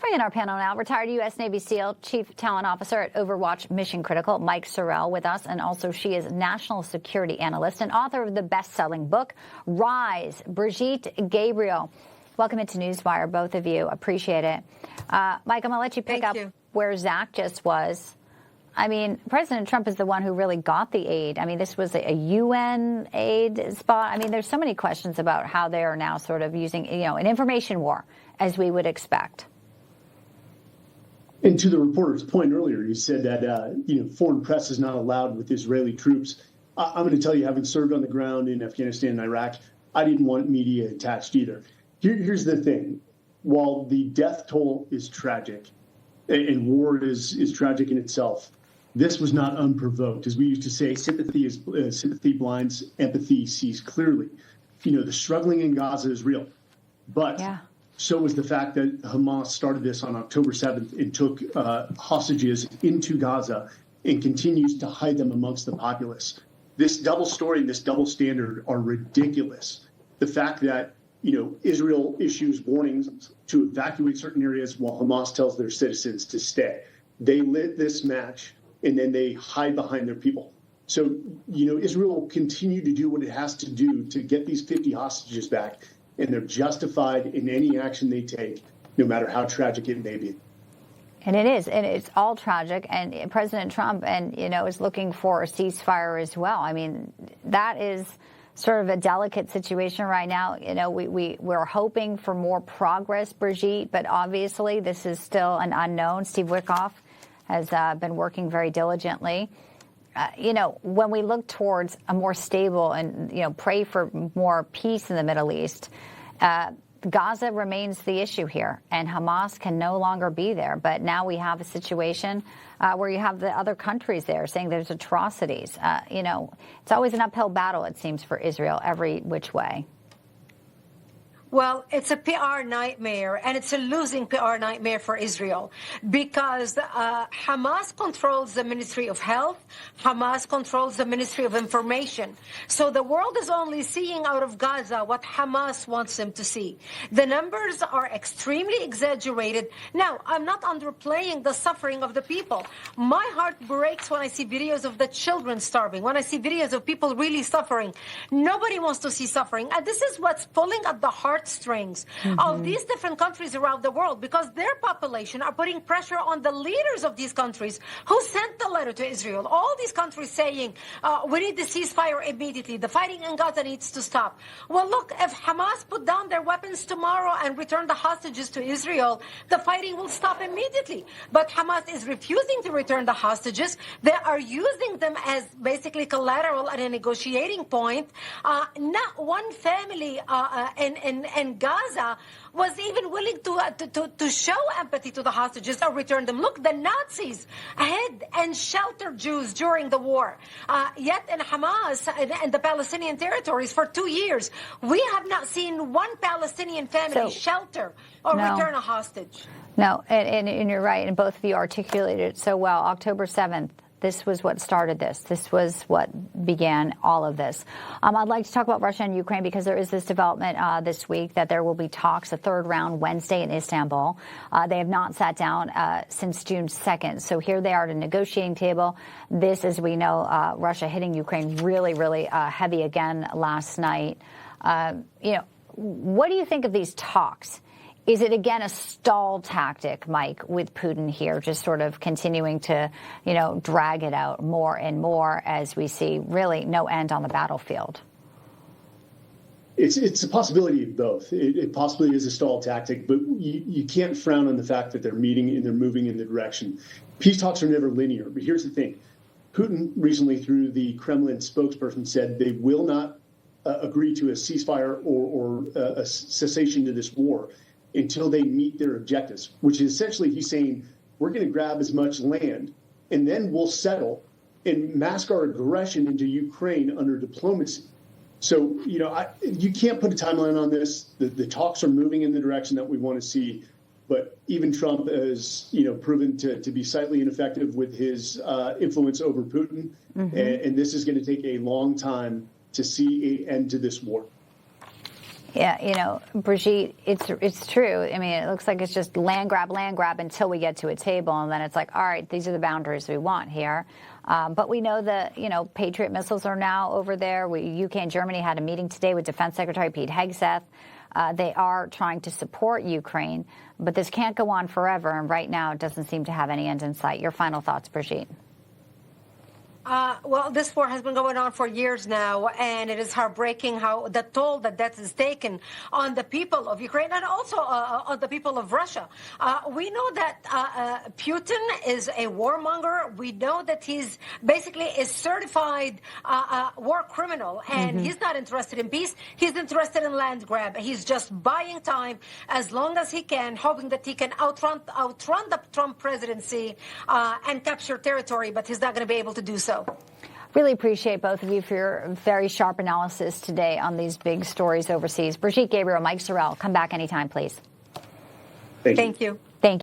bring in our panel now. Retired U.S. Navy SEAL, Chief Talent Officer at Overwatch Mission Critical, Mike Sorrell, with us. And also she is National Security Analyst and author of the best-selling book, Rise, Brigitte Gabriel. Welcome into Newswire, both of you. Appreciate it. Mike, I'm going to let you pick up where Zach just was. I mean, President Trump is the one who really got the aid. I mean, this was a UN aid spot. I mean, there's so many questions about how they are now sort of using, an information war, as we would expect. And to the reporter's point earlier, he said that, foreign press is not allowed with Israeli troops. I'm going to tell you, having served on the ground in Afghanistan and Iraq, I didn't want media attached either. Here's the thing. While the death toll is tragic and war is tragic in itself, this was not unprovoked. As we used to say, sympathy blinds, empathy sees clearly. The struggling in Gaza is real. But so was the fact that Hamas started this on October 7th and took hostages into Gaza and continues to hide them amongst the populace. This double story and this double standard are ridiculous. The fact that, Israel issues warnings to evacuate certain areas while Hamas tells their citizens to stay. They lit this match and then they hide behind their people. So, Israel will continue to do what it has to do to get these 50 hostages back. And they're justified in any action they take, no matter how tragic it may be. And it is, and it's all tragic. And President Trump, is looking for a ceasefire as well. I mean, that is sort of a delicate situation right now. We're hoping for more progress, Brigitte, but obviously this is still an unknown. Steve Witkoff has been working very diligently. When we look towards a more stable and, pray for more peace in the Middle East, Gaza remains the issue here, and Hamas can no longer be there. But now we have a situation where you have the other countries there saying there's atrocities. It's always an uphill battle, it seems, for Israel every which way. Well, it's a PR nightmare, and it's a losing PR nightmare for Israel because Hamas controls the Ministry of Health. Hamas controls the Ministry of Information. So the world is only seeing out of Gaza what Hamas wants them to see. The numbers are extremely exaggerated. Now, I'm not underplaying the suffering of the people. My heart breaks when I see videos of the children starving, when I see videos of people really suffering. Nobody wants to see suffering. And this is what's pulling at the heartstrings of these different countries around the world, because their population are putting pressure on the leaders of these countries who sent the letter to Israel. All these countries saying, we need the ceasefire immediately. The fighting in Gaza needs to stop. Well, look, if Hamas put down their weapons tomorrow and return the hostages to Israel, the fighting will stop immediately. But Hamas is refusing to return the hostages. They are using them as basically collateral at a negotiating point. Not one family in Gaza was even willing to show empathy to the hostages or return them. Look, the Nazis hid and sheltered Jews during the war. Yet in Hamas and the Palestinian territories for 2 years, we have not seen one Palestinian family shelter or return a hostage. No, and you're right, and both of you articulated it so well. October 7th. This was what started this. This was what began all of this. I'd like to talk about Russia and Ukraine because there is this development this week that there will be talks, a third round Wednesday in Istanbul. They have not sat down since June 2nd. So here they are at a negotiating table. This, as we know, Russia hitting Ukraine really, really heavy again last night. What do you think of these talks? Is it, again, a stall tactic, Mike, with Putin here, just sort of continuing to, drag it out more and more as we see really no end on the battlefield? It's a possibility of both. It possibly is a stall tactic, but you can't frown on the fact that they're meeting and they're moving in the direction. Peace talks are never linear, but here's the thing. Putin recently, through the Kremlin spokesperson, said they will not agree to a ceasefire or a cessation to this war until they meet their objectives, which is essentially he's saying, we're going to grab as much land and then we'll settle and mask our aggression into Ukraine under diplomacy. So, you can't put a timeline on this. The talks are moving in the direction that we want to see. But even Trump has, proven to be slightly ineffective with his influence over Putin. And this is going to take a long time to see an end to this war. Yeah, Brigitte, it's true. I mean, it looks like it's just land grab until we get to a table, and then it's like, all right, these are the boundaries we want here. But we know that, Patriot missiles are now over there. UK and Germany had a meeting today with Defense Secretary Pete Hegseth. They are trying to support Ukraine, but this can't go on forever, and right now it doesn't seem to have any end in sight. Your final thoughts, Brigitte? Well, this war has been going on for years now, and it is heartbreaking how the toll that is taken on the people of Ukraine and also on the people of Russia. We know that Putin is a warmonger. We know that he's basically a certified war criminal, and he's not interested in peace. He's interested in land grab. He's just buying time as long as he can, hoping that he can outrun the Trump presidency and capture territory, but he's not going to be able to do so. Really appreciate both of you for your very sharp analysis today on these big stories overseas. Brigitte Gabriel, Mike Sorrell, come back anytime, please. Thank you.